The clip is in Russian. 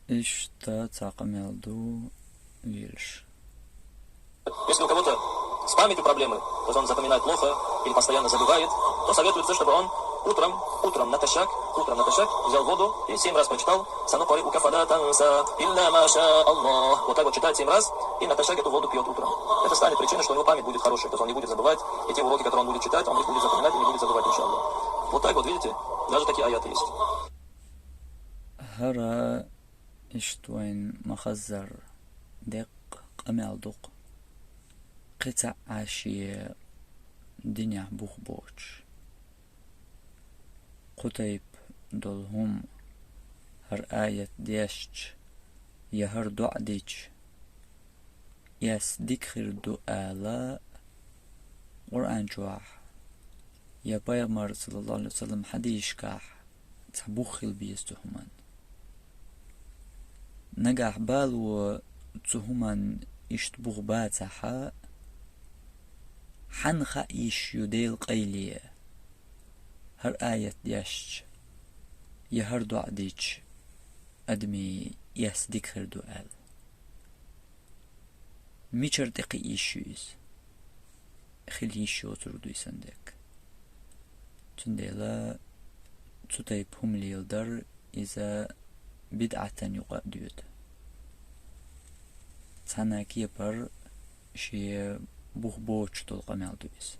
И что цакамелду вильш. Если у кого-то с памятью проблемы, то есть он запоминает плохо или постоянно забывает, то советуется, чтобы он утром натощак взял воду и 7 раз прочитал «Санукори укафада танса илля маша Аллах». Вот так вот читает 7 раз и натощак эту воду пьет утром. Это станет причиной, что у него память будет хорошая, то есть он не будет забывать, и те уроки, которые он будет читать, он их будет запоминать и не будет забывать, иншаллах. Вот так вот, видите, даже такие аяты есть. هرا اشتوين مخزر دق قمال دق قطع عاشية دنيا بوخ قطيب دولهم هر آية ديشج يهر دعدج يس ديكخر دؤالا قرآن جواح يا بايغمر صلى الله عليه وسلم حديش كاح تبوخل بيستهمان نجح بالو تهمان اشتبوغ باتحا حنخا إيش يديل قيلية هر آية ديشج يهر دعدج أدمي يس ديكخر دؤال ميشر دقي إيشوز خلي شو تردو يسندك تنديلا تطيب هم ليلدر إذا بدعة يقدود تانا كيبر شي بوخ بوش تلقى مالدويس